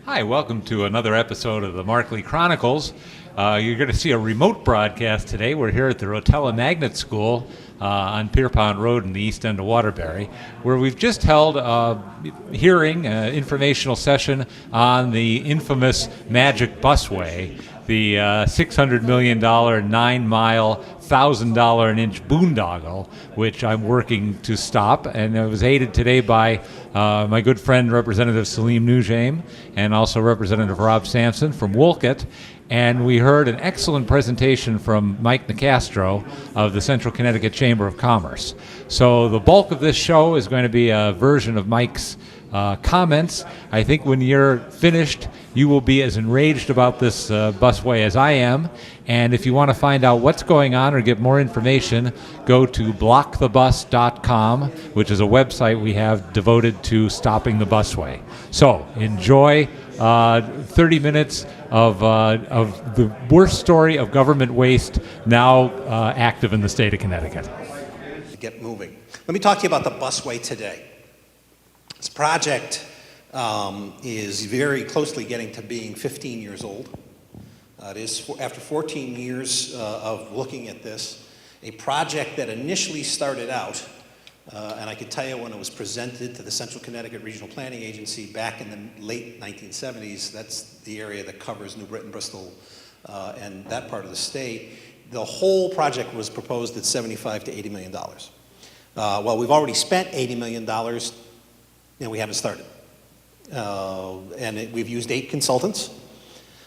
Hi, welcome to another episode of the Markley Chronicles. You're going to see a remote broadcast today. We're here at the Rotella Magnet School on Pierpont Road in the east end of Waterbury, where we've just held a hearing, informational session on the infamous Magic Busway, the $600 million, 9-mile, $1,000 an inch boondoggle, which I'm working to stop. And it was aided today by my good friend, Representative Salim Nujame, and also Representative Rob Sampson from Wolcott. And we heard an excellent presentation from Mike Nicastro of the Central Connecticut Chamber of Commerce. So the bulk of this show is going to be a version of Mike's comments. I think when you're finished, you will be as enraged about this busway as I am. And if you want to find out what's going on or get more information, go to blockthebus.com, which is a website we have devoted to stopping the busway. So enjoy 30 minutes of the worst story of government waste now active in the state of Connecticut. Get moving. Let me talk to you about the busway today. This project is very closely getting to being 15 years old. It is, after 14 years of looking at this, a project that initially started out, and I can tell you when it was presented to the Central Connecticut Regional Planning Agency back in the late 1970s, that's the area that covers New Britain, Bristol, and that part of the state, the whole project was proposed at $75 to $80 million. Well, we've already spent $80 million, and we haven't started. We've used 8 consultants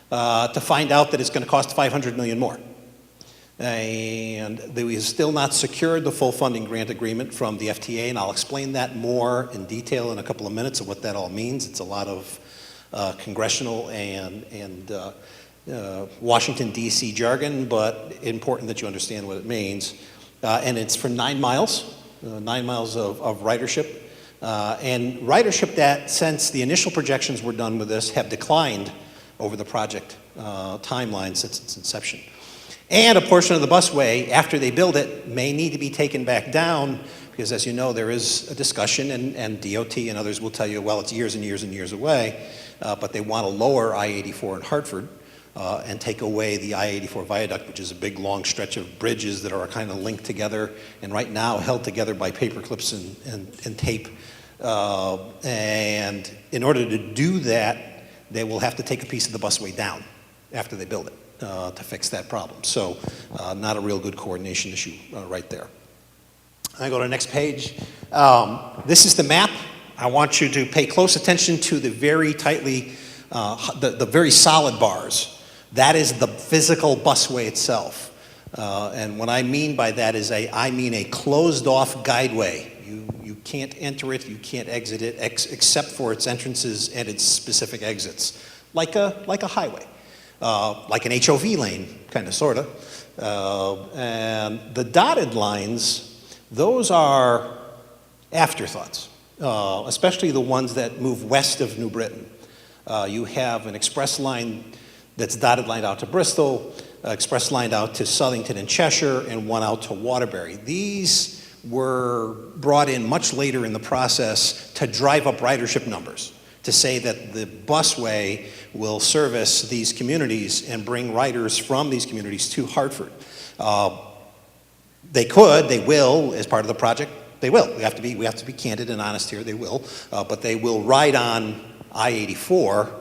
to find out that it's going to cost $500 million more. And we have still not secured the full funding grant agreement from the FTA, and I'll explain that more in detail in a couple of minutes of what that all means. It's a lot of congressional and Washington, D.C. jargon, but important that you understand what it means. And it's for 9 miles, 9 miles of ridership. And ridership that, since the initial projections were done with this, have declined over the project timeline since its inception. And a portion of the busway, after they build it, may need to be taken back down because, as you know, there is a discussion, and DOT and others will tell you, well, it's years and years and years away, but they want to lower I-84 in Hartford and take away the I-84 viaduct, which is a big, long stretch of bridges that are kind of linked together and right now held together by paper clips and tape. And in order to do that, they will have to take a piece of the busway down after they build it. To fix that problem. So not a real good coordination issue right there. I go to the next page. This is the map. I want you to pay close attention to the very tightly, the very solid bars. That is the physical busway itself. And what I mean by that is I mean a closed off guideway. You can't enter it, you can't exit it except for its entrances and its specific exits, like a highway. Like an HOV lane, kind of, sort of. And the dotted lines, those are afterthoughts, especially the ones that move west of New Britain. You have an express line that's dotted lined out to Bristol, express lined out to Southington and Cheshire, and one out to Waterbury. These were brought in much later in the process to drive up ridership numbers, to say that the busway will service these communities and bring riders from these communities to Hartford. They will, as part of the project, they will. We have to be candid and honest here, they will. But they will ride on I-84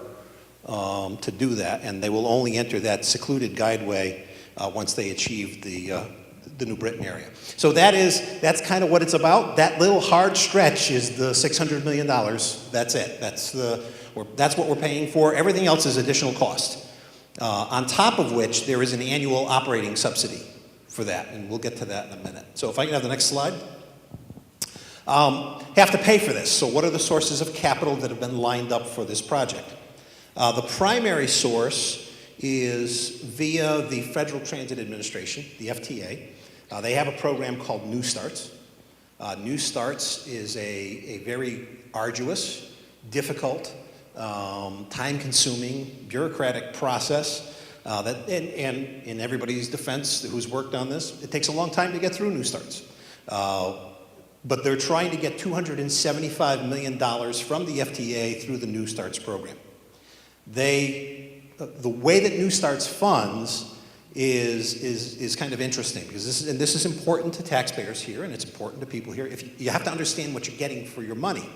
to do that, and they will only enter that secluded guideway once they achieve the New Britain area. So that's kind of what it's about. That little hard stretch is the $600 million. That's it. That's what we're paying for. Everything else is additional cost. On top of which, there is an annual operating subsidy for that, and we'll get to that in a minute. So if I can have the next slide. Have to pay for this. So what are the sources of capital that have been lined up for this project? The primary source is via the Federal Transit Administration, the FTA. They have a program called New Starts. New Starts is a very arduous, difficult, time-consuming, bureaucratic process that, and in everybody's defense who's worked on this, it takes a long time to get through New Starts. But they're trying to get $275 million from the FTA through the New Starts program. the way that New Start's funds is kind of interesting, because this is important to taxpayers here, and it's important to people here. You have to understand what you're getting for your money.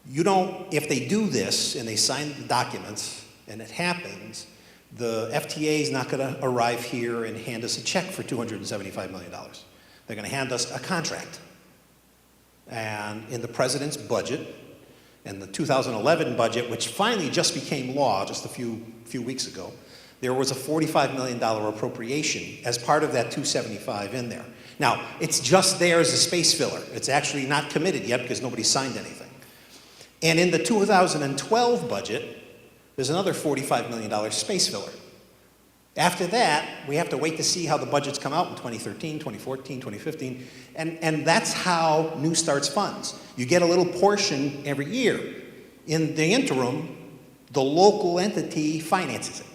If they do this and they sign the documents and it happens, the FTA is not going to arrive here and hand us a check for $275 million. They're going to hand us a contract. And in the president's budget, and the 2011 budget, which finally just became law just a few weeks ago, there was a $45 million appropriation as part of that 275 in there. Now, it's just there as a space filler. It's actually not committed yet because nobody signed anything. And in the 2012 budget, there's another $45 million space filler. After that, we have to wait to see how the budgets come out in 2013, 2014, 2015, and that's how New Start's funds. You get a little portion every year. In the interim, the local entity finances it.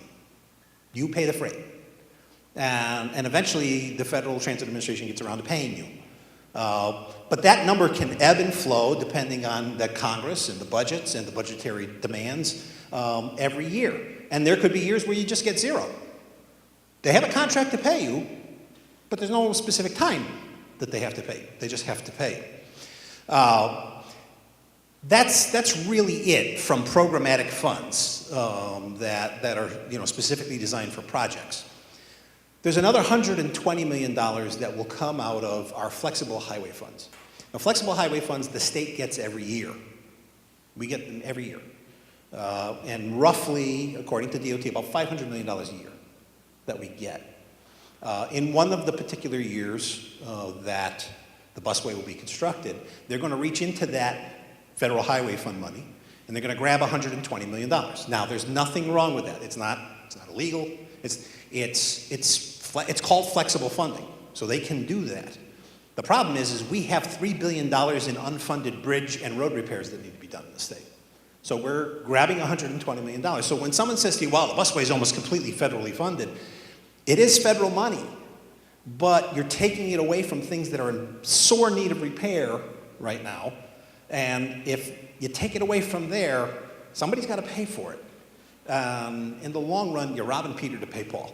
You pay the freight. And eventually, the Federal Transit Administration gets around to paying you. But that number can ebb and flow depending on the Congress and the budgets and the budgetary demands every year. And there could be years where you just get zero. They have a contract to pay you, but there's no specific time that they have to pay. They just have to pay. That's really it from programmatic funds that are specifically designed for projects. There's another $120 million that will come out of our flexible highway funds. Now, flexible highway funds, the state gets every year. We get them every year. And roughly, according to DOT, about $500 million a year that we get. In one of the particular years that the busway will be constructed, they're going to reach into that federal highway fund money, and they're going to grab $120 million. Now, there's nothing wrong with that. It's not illegal. It's called flexible funding, so they can do that. The problem is we have $3 billion in unfunded bridge and road repairs that need to be done in the state. So we're grabbing $120 million. So when someone says to you, well, the busway is almost completely federally funded, it is federal money, but you're taking it away from things that are in sore need of repair right now. And if you take it away from there, somebody's got to pay for it. In the long run, you're robbing Peter to pay Paul.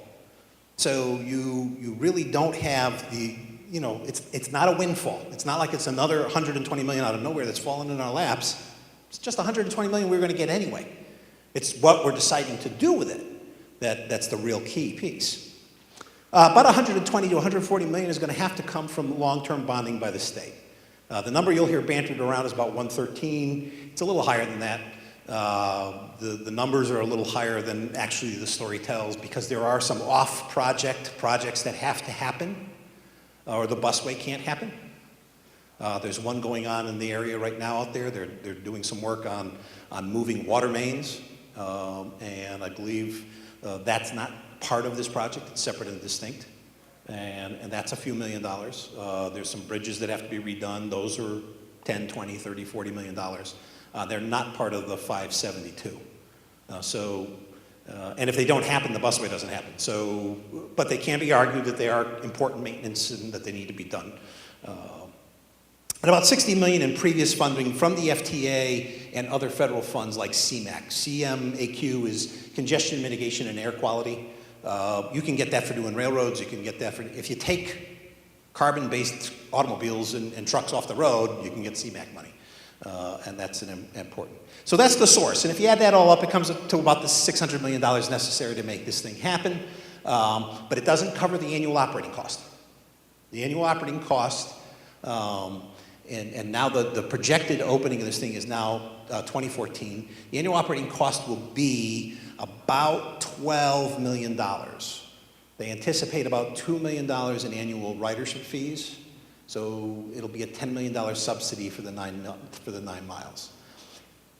So you really don't have it's not a windfall. It's not like it's another $120 million out of nowhere that's fallen in our laps. It's just $120 million we're going to get anyway. It's what we're deciding to do with it that's the real key piece. About $120 to $140 million is going to have to come from long-term bonding by the state. The number you'll hear bantered around is about 113. It's a little higher than that. The numbers are a little higher than actually the story tells, because there are some projects that have to happen, or the busway can't happen. There's one going on in the area right now out there. They're doing some work on moving water mains, and I believe that's not part of this project. It's separate and distinct, and that's a few $1 million. There's some bridges that have to be redone. Those are $10, $20, $30, $40 million. They're not part of the 572. And if they don't happen, the busway doesn't happen. But they can be argued that they are important maintenance and that they need to be done. And about $60 million in previous funding from the FTA and other federal funds like CMAQ. CMAQ is congestion mitigation and air quality. You can get that for doing railroads. You can get that for, if you take carbon-based automobiles and trucks off the road, you can get CMAQ money. And that's important. So that's the source. And if you add that all up, it comes up to about the $600 million necessary to make this thing happen. But it doesn't cover the annual operating cost. The annual operating cost, and now the projected opening of this thing is now 2014. The annual operating cost will be about $12 million. They anticipate about $2 million in annual ridership fees. So it'll be a $10 million subsidy for the 9 miles.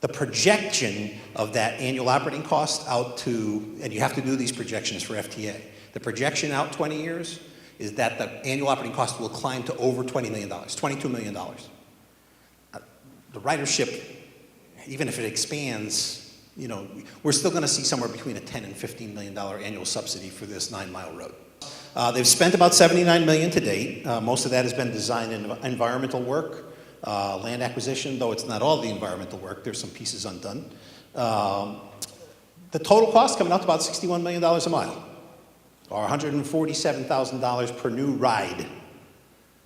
The projection of that annual operating cost out to, and you have to do these projections for FTA, the projection out 20 years is that the annual operating cost will climb to over $20 million, $22 million. The ridership, even if it expands, we're still going to see somewhere between a $10 and $15 million annual subsidy for this 9-mile road. They've spent about $79 million to date. Most of that has been design and environmental work, land acquisition, though it's not all the environmental work. There's some pieces undone. The total cost coming out to about $61 million a mile, or $147,000 per new ride.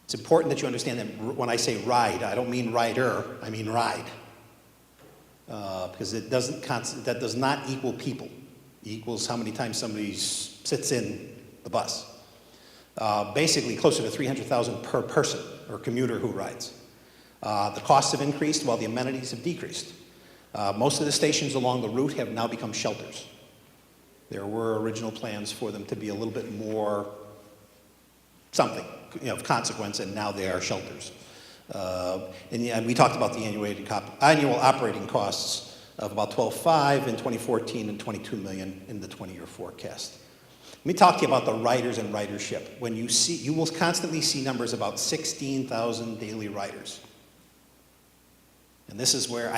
It's important that you understand that when I say ride, I don't mean rider, I mean ride. Because that does not equal people. It equals how many times somebody sits in the bus. Basically, closer to $300,000 per person or commuter who rides. The costs have increased while the amenities have decreased. Most of the stations along the route have now become shelters. There were original plans for them to be a little bit more something, of consequence, and now they are shelters. And we talked about the annual operating costs of about $12.5 in 2014 and $22 million in the 20-year forecast. Let me talk to you about the riders and ridership. You will constantly see numbers about 16,000 daily riders. And this is where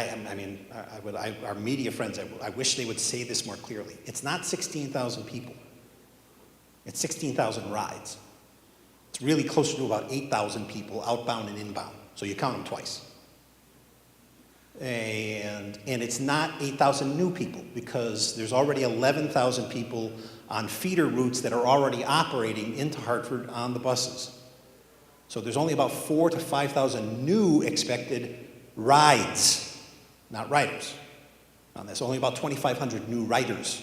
our media friends, I wish they would say this more clearly. It's not 16,000 people. It's 16,000 rides. It's really closer to about 8,000 people outbound and inbound. So you count them twice. And it's not 8,000 new people because there's already 11,000 people on feeder routes that are already operating into Hartford on the buses. So there's only about 4,000 to 5,000 new expected rides, not riders. There's only about 2,500 new riders.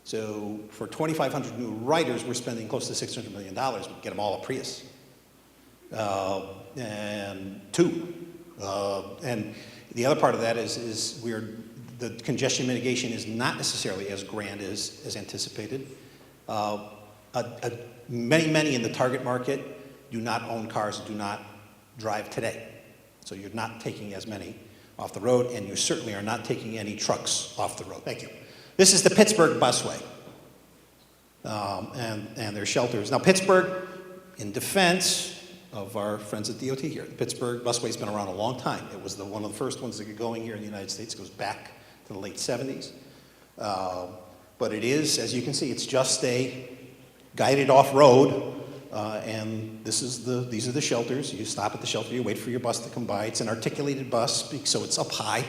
So for 2,500 new riders, we're spending close to $600 million. We can get them all a Prius. And two. And the other part of that is the congestion mitigation is not necessarily as grand as anticipated. Many in the target market do not own cars, do not drive today. So you're not taking as many off the road, and you certainly are not taking any trucks off the road. Thank you. This is the Pittsburgh Busway, and their shelters. Now, Pittsburgh, in defense of our friends at DOT here, the Pittsburgh Busway's been around a long time. It was one of the first ones to get going here in the United States. It goes back to the late 70s. But it is, as you can see, it's just a guided off-road. And these are the shelters. You stop at the shelter, you wait for your bus to come by. It's an articulated bus, so it's up high,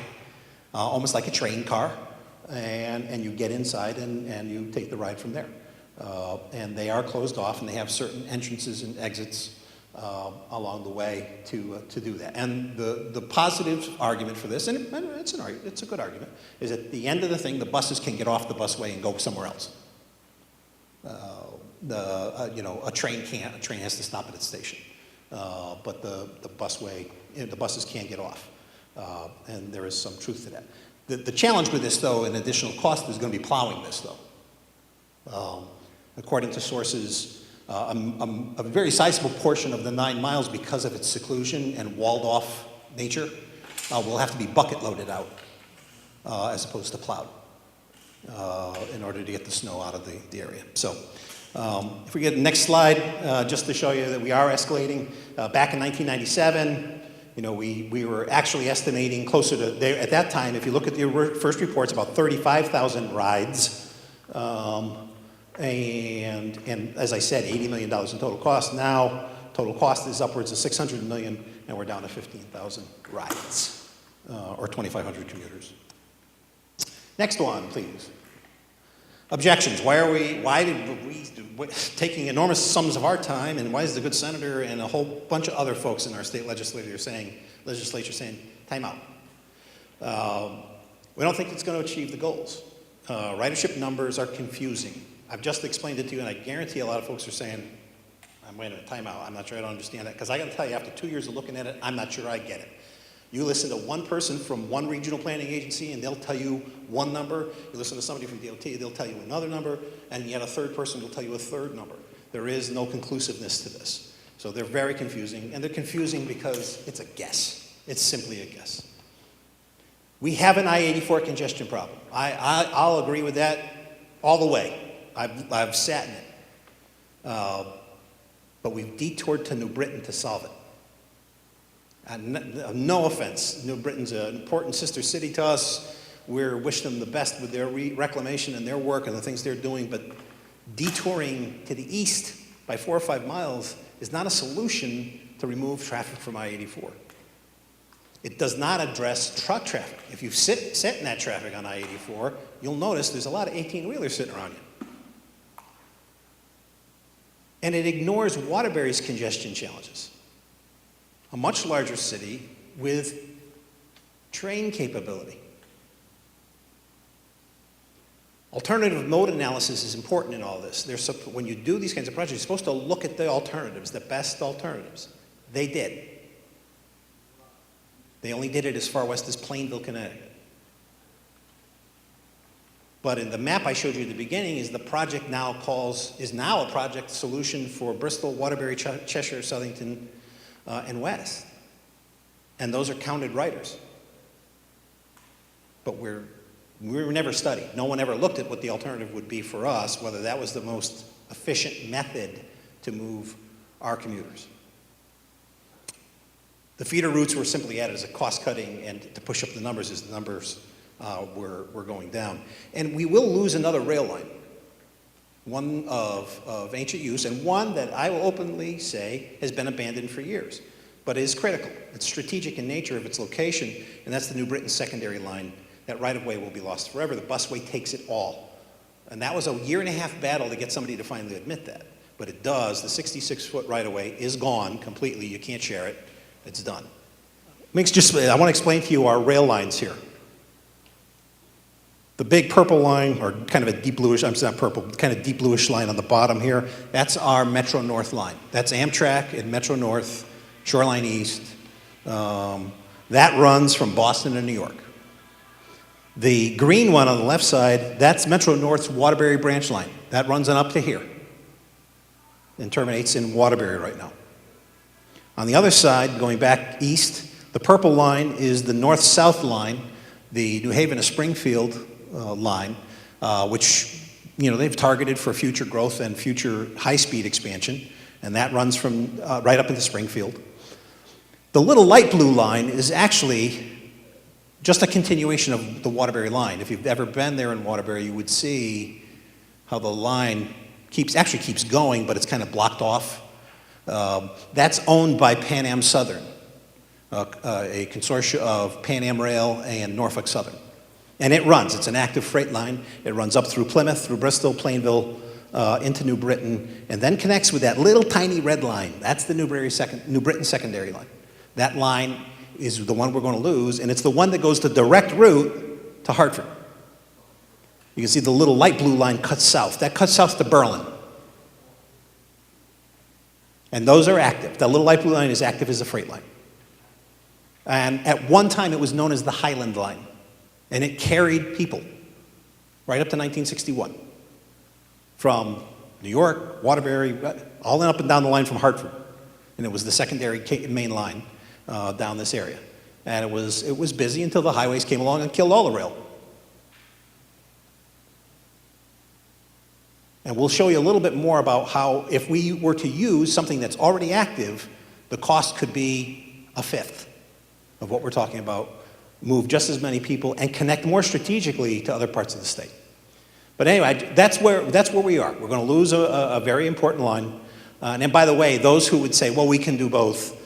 almost like a train car. And you get inside and you take the ride from there. And they are closed off, and they have certain entrances and exits along the way to do that. And the positive argument for this, and it's a good argument, is at the end of the thing, the buses can get off the busway and go somewhere else. A train can't. A train has to stop at its station. But the buses can't get off. And there is some truth to that. The challenge with this, though, an additional cost, is going to be plowing this, though. According to sources, a very sizable portion of the 9 miles, because of its seclusion and walled-off nature, will have to be bucket loaded out as opposed to plowed in order to get the snow out of the area. So if we get the next slide, just to show you that we are escalating. Back in 1997, we were actually estimating closer to, there at that time, if you look at the first reports, about 35,000 rides. And as I said, $80 million in total cost. Now, total cost is upwards of $600 million, and we're down to 15,000 rides, or 2,500 commuters. Next one, please. Objections. Why did we taking enormous sums of our time, and why is the good senator and a whole bunch of other folks in our state legislature saying, time out? We don't think it's going to achieve the goals. Ridership numbers are confusing. I've just explained it to you, and I guarantee a lot of folks are saying, wait a minute, time out. I'm not sure I don't understand that. Because I got to tell you, after 2 years of looking at it, I'm not sure I get it. You listen to one person from one regional planning agency, and they'll tell you one number. You listen to somebody from DOT, they'll tell you another number, and yet a third person will tell you a third number. There is no conclusiveness to this. So they're very confusing, and they're confusing because it's a guess. It's simply a guess. We have an I-84 congestion problem. I'll agree with that all the way. I've sat in it. But we've detoured to New Britain to solve it. And no offense, New Britain's an important sister city to us. We wish them the best with their reclamation and their work and the things they're doing, but detouring to the east by 4 or 5 miles is not a solution to remove traffic from I-84. It does not address truck traffic. If you sit in that traffic on I-84, you'll notice there's a lot of 18-wheelers sitting around you. And it ignores Waterbury's congestion challenges. A much larger city with train capability. Alternative mode analysis is important in all this. When you do these kinds of projects, you're supposed to look at the alternatives, the best alternatives. They did. They only did it as far west as Plainville, Connecticut. But in the map I showed you at the beginning, is the project is now a project solution for Bristol, Waterbury, Cheshire, Southington, and West. And those are counted riders. But we were never studied. No one ever looked at what the alternative would be for us, whether that was the most efficient method to move our commuters. The feeder routes were simply added as a cost cutting and to push up the numbers as the numbers were going down. And we will lose another rail line, one of ancient use, and one that I will openly say has been abandoned for years, but is critical. It's strategic in nature of its location, and that's the New Britain secondary line. That right-of-way will be lost forever. The busway takes it all. And that was a year-and-a-half battle to get somebody to finally admit that. But it does. The 66-foot right-of-way is gone completely. You can't share it. It's done. I want to explain to you our rail lines here. The big purple line, or kind of a deep bluish, I'm not purple, kind of deep bluish line on the bottom here, that's our Metro North line. That's Amtrak and Metro North, Shoreline East. That runs from Boston to New York. The green one on the left side, that's Metro North's Waterbury branch line. That runs on up to here and terminates in Waterbury right now. On the other side, going back east, the purple line is the north-south line, the New Haven to Springfield line, which they've targeted for future growth and future high-speed expansion, and that runs from right up into Springfield. The little light blue line is actually just a continuation of the Waterbury line. If you've ever been there in Waterbury, you would see how the line keeps going, but it's kind of blocked off. That's owned by Pan Am Southern, a consortium of Pan Am Rail and Norfolk Southern. And it runs. It's an active freight line. It runs up through Plymouth, through Bristol, Plainville, into New Britain, and then connects with that little tiny red line. That's the New Britain secondary line. That line is the one we're going to lose, and it's the one that goes the direct route to Hartford. You can see the little light blue line cuts south. That cuts south to Berlin. And those are active. That little light blue line is active as a freight line. And at one time, it was known as the Highland Line. And it carried people right up to 1961 from New York, Waterbury, all up and down the line from Hartford. And it was the secondary main line down this area. And it was busy until the highways came along and killed all the rail. And we'll show you a little bit more about how, if we were to use something that's already active, the cost could be a fifth of what we're talking about, move just as many people, and connect more strategically to other parts of the state. But anyway, that's where we are. We're going to lose a very important line. And by the way, those who would say, well, we can do both,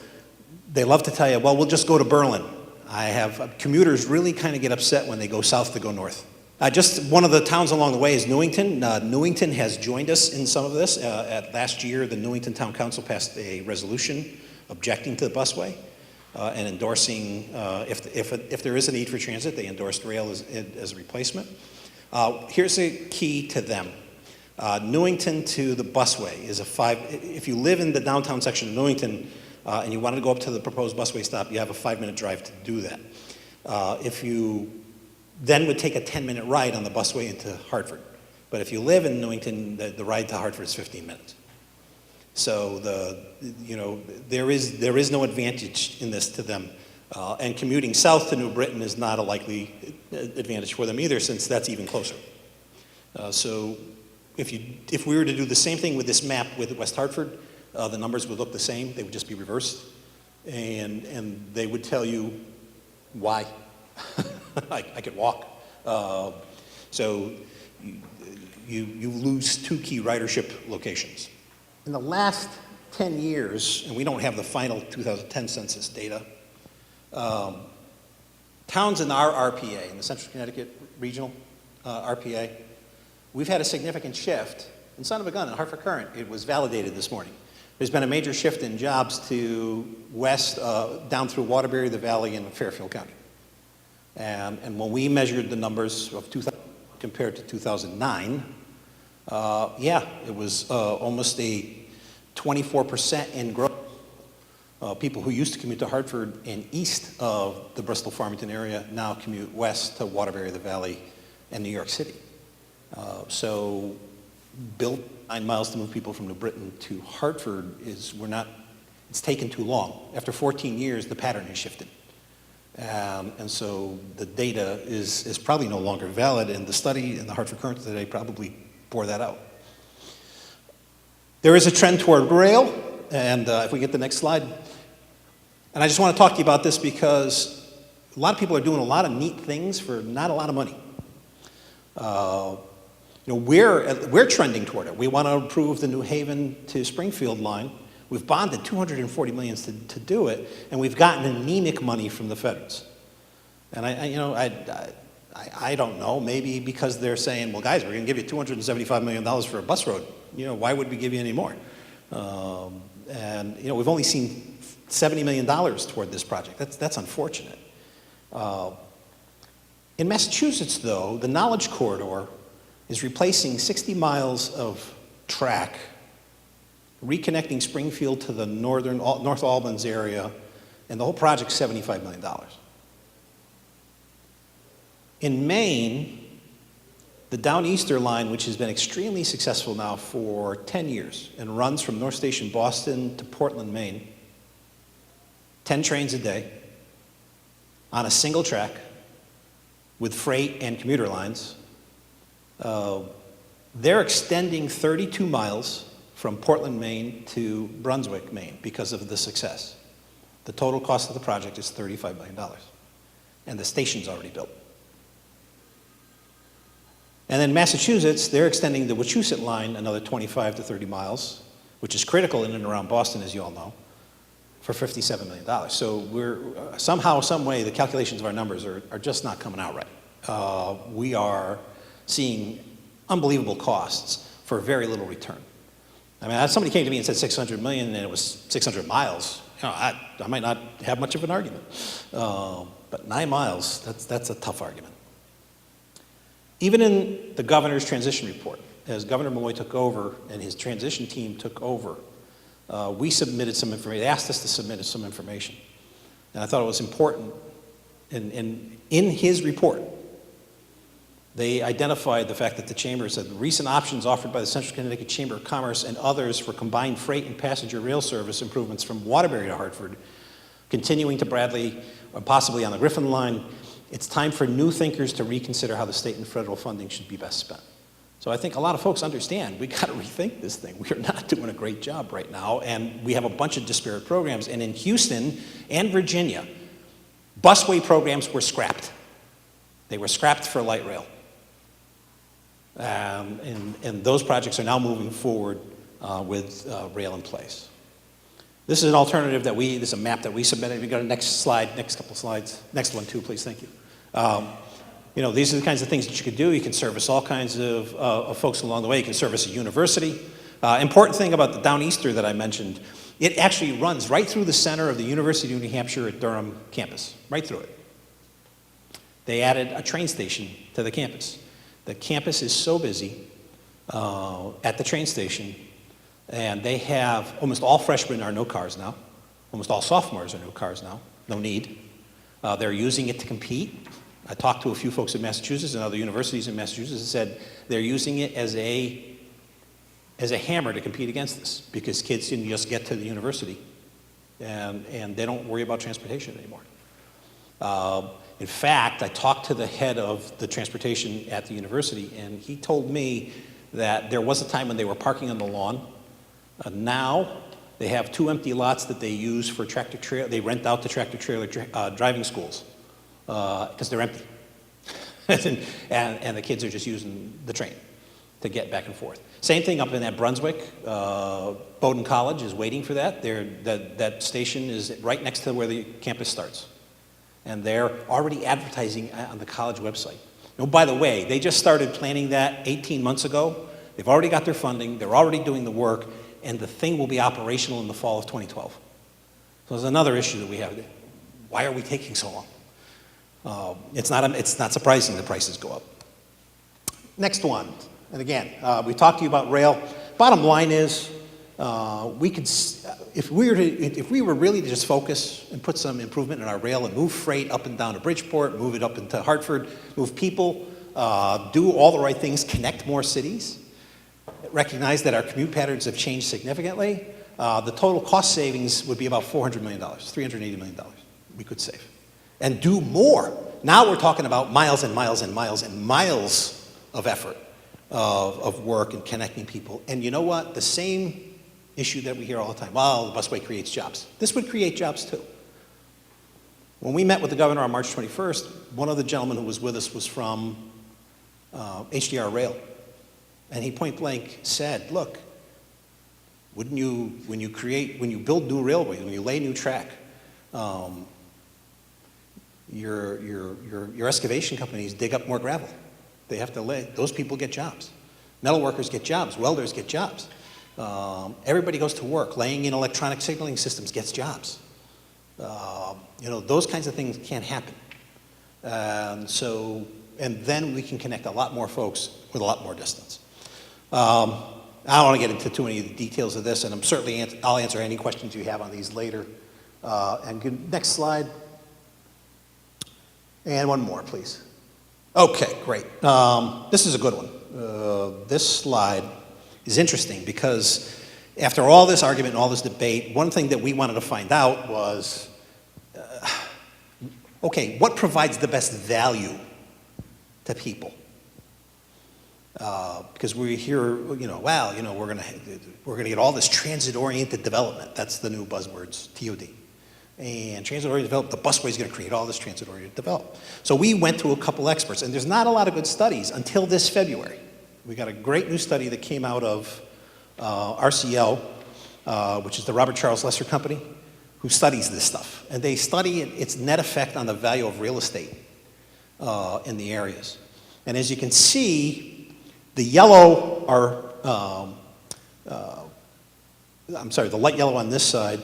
they love to tell you, well, we'll just go to Berlin. I have commuters really kind of get upset when they go south to go north. Just one of the towns along the way is Newington. Newington has joined us in some of this. Last year, the Newington Town Council passed a resolution objecting to the busway and endorsing, if there is a need for transit, they endorsed rail as a replacement. Here's the key to them. Newington to the busway is if you live in the downtown section of Newington and you wanted to go up to the proposed busway stop, you have a 5-minute drive to do that. If you then would take a 10-minute ride on the busway into Hartford. But if you live in Newington, the ride to Hartford is 15 minutes. So there is no advantage in this to them. And commuting south to New Britain is not a likely advantage for them either, since that's even closer. So if we were to do the same thing with this map with West Hartford, the numbers would look the same. They would just be reversed. And they would tell you why. I could walk. So you lose 2 key ridership locations. In the last 10 years, and we don't have the final 2010 census data, Towns in our RPA, in the Central Connecticut Regional RPA, we've had a significant shift. And son of a gun, in Hartford Current, it was validated this morning. There's been a major shift in jobs to west, down through Waterbury, the Valley, and Fairfield County. And when we measured the numbers of 2000 compared to 2009, yeah, it was almost a 24% in growth. People who used to commute to Hartford and east of the Bristol-Farmington area now commute west to Waterbury, the Valley, and New York City. So built 9 miles to move people from New Britain to Hartford it's taken too long. After 14 years, the pattern has shifted. And so the data is probably no longer valid, and the study in the Hartford Current today probably bore that out. There is a trend toward rail, and if we get the next slide. And I just want to talk to you about this because a lot of people are doing a lot of neat things for not a lot of money. We're trending toward it. We want to improve the New Haven to Springfield line. We've bonded $240 million to do it, and we've gotten anemic money from the feds. And I don't know, maybe because they're saying, well, guys, we're going to give you $275 million for a bus road. Why would we give you any more? We've only seen $70 million toward this project. That's unfortunate. In Massachusetts, though, the Knowledge Corridor is replacing 60 miles of track, reconnecting Springfield to the North Albans area, and the whole project's $75 million. In Maine, the Downeaster line, which has been extremely successful now for 10 years and runs from North Station, Boston to Portland, Maine, 10 trains a day on a single track with freight and commuter lines. They're extending 32 miles from Portland, Maine to Brunswick, Maine because of the success. The total cost of the project is $35 million, and the station's already built. And then Massachusetts, they're extending the Wachusett line another 25 to 30 miles, which is critical in and around Boston, as you all know, for $57 million. So we're somehow, some way, the calculations of our numbers are just not coming out right. We are seeing unbelievable costs for very little return. I mean, if somebody came to me and said 600 million and it was 600 miles, I might not have much of an argument. But 9 miles, that's a tough argument. Even in the governor's transition report, as Governor Malloy took over and his transition team took over, we submitted some information. They asked us to submit some information. And I thought it was important. In his report, they identified the fact that the Chamber said the recent options offered by the Central Connecticut Chamber of Commerce and others for combined freight and passenger rail service improvements from Waterbury to Hartford, continuing to Bradley, or possibly on the Griffin line, it's time for new thinkers to reconsider how the state and federal funding should be best spent. So I think a lot of folks understand we got to rethink this thing. We are not doing a great job right now, and we have a bunch of disparate programs. And in Houston and Virginia, busway programs were scrapped. They were scrapped for light rail. And those projects are now moving forward with rail in place. This is an alternative this is a map that we submitted. We go to the next slide, next couple slides. Next one too, please, thank you. These are the kinds of things that you could do. You can service all kinds of folks along the way. You can service a university. Important thing about the Downeaster that I mentioned, it actually runs right through the center of the University of New Hampshire at Durham campus, right through it. They added a train station to the campus. The campus is so busy at the train station, and they have, almost all freshmen are no cars now. Almost all sophomores are no cars now, no need. They're using it to compete. I talked to a few folks in Massachusetts and other universities in Massachusetts and said they're using it as a hammer to compete against this because kids can just get to the university and they don't worry about transportation anymore. In fact, I talked to the head of the transportation at the university, and he told me that there was a time when they were parking on the lawn. Now they have 2 empty lots that they use for tractor trailer. They rent out to tractor trailer driving schools because they're empty, and the kids are just using the train to get back and forth. Same thing up in that Brunswick. Bowdoin College is waiting for that. That station is right next to where the campus starts. And they're already advertising on the college website. Oh, by the way, they just started planning that 18 months ago. They've already got their funding, they're already doing the work, and the thing will be operational in the fall of 2012. So there's another issue that we have. Why are we taking so long? It's not surprising the prices go up. Next one, and again, we talked to you about rail. Bottom line is, if we were really to just focus and put some improvement in our rail and move freight up and down to Bridgeport, move it up into Hartford, move people, do all the right things, connect more cities, recognize that our commute patterns have changed significantly, the total cost savings would be about $400 million, $380 million we could save. And do more. Now we're talking about miles and miles and miles and miles of effort, of work and connecting people. And you know what? The same issue that we hear all the time, well, the busway creates jobs. This would create jobs too. When we met with the governor on March 21st, one of the gentlemen who was with us was from HDR Rail. And he point blank said, look, when you build new railways, when you lay new track, your excavation companies dig up more gravel. They have to lay, those people get jobs. Metal workers get jobs, welders get jobs. Everybody goes to work. Laying in electronic signaling systems gets jobs. Those kinds of things can't happen. And then we can connect a lot more folks with a lot more distance. I don't want to get into too many of the details of this, and I'll answer any questions you have on these later. Next slide. And one more, please. Okay, great. This is a good one. This slide is interesting because after all this argument and all this debate, one thing that we wanted to find out was, okay, what provides the best value to people? Because we hear, we're gonna get all this transit-oriented development. That's the new buzzwords, TOD. And transit-oriented development, the busway is going to create all this transit-oriented development. So we went to a couple experts, and there's not a lot of good studies until this February. We got a great new study that came out of RCL, which is the Robert Charles Lesser Company, who studies this stuff. And they study its net effect on the value of real estate in the areas. And as you can see, the yellow are, the light yellow on this side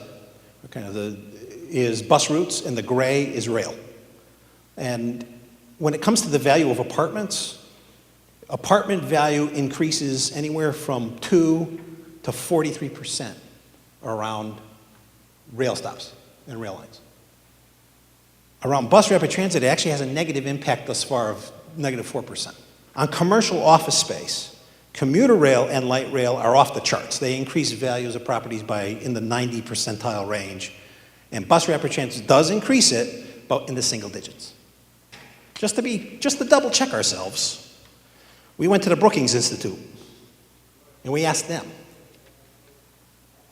are is bus routes, and the gray is rail. And when it comes to the value of apartments, apartment value increases anywhere from 2 to 43% around rail stops and rail lines. Around bus rapid transit, it actually has a negative impact thus far of -4%. On commercial office space, commuter rail and light rail are off the charts. They increase values of properties by in the 90 percentile range. And bus rapid transit does increase it, but in the single digits. Just to double check ourselves, we went to the Brookings Institute and we asked them.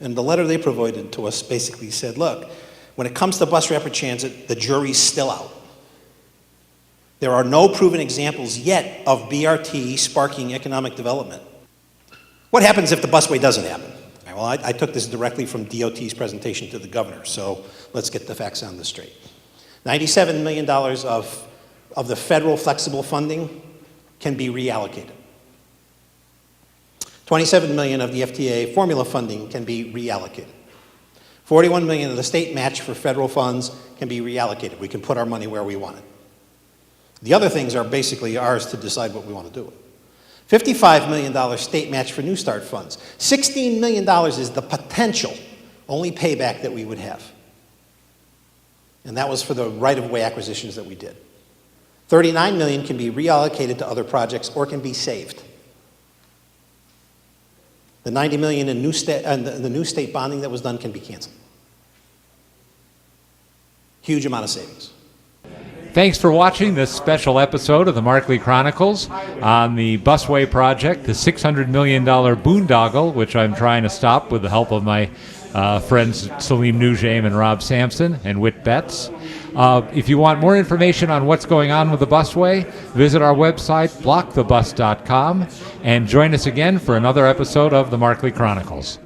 And the letter they provided to us basically said, look, when it comes to bus rapid transit, the jury's still out. There are no proven examples yet of BRT sparking economic development. What happens if the busway doesn't happen? Well, I took this directly from DOT's presentation to the governor, so let's get the facts on this straight. $97 million of the federal flexible funding can be reallocated. $27 million of the FTA formula funding can be reallocated. $41 million of the state match for federal funds can be reallocated. We can put our money where we want it. The other things are basically ours to decide what we want to do with. $55 million state match for New Start funds. $16 million is the potential only payback that we would have. And that was for the right-of-way acquisitions that we did. $39 million can be reallocated to other projects or can be saved. The $90 million in the new state bonding that was done can be canceled. Huge amount of savings. Thanks for watching this special episode of the Markley Chronicles on the Busway project, the $600 million boondoggle, which I'm trying to stop with the help of my friends Salim Nujame and Rob Sampson and Whit Betts. If you want more information on what's going on with the Busway, visit our website, blockthebus.com, and join us again for another episode of the Markley Chronicles.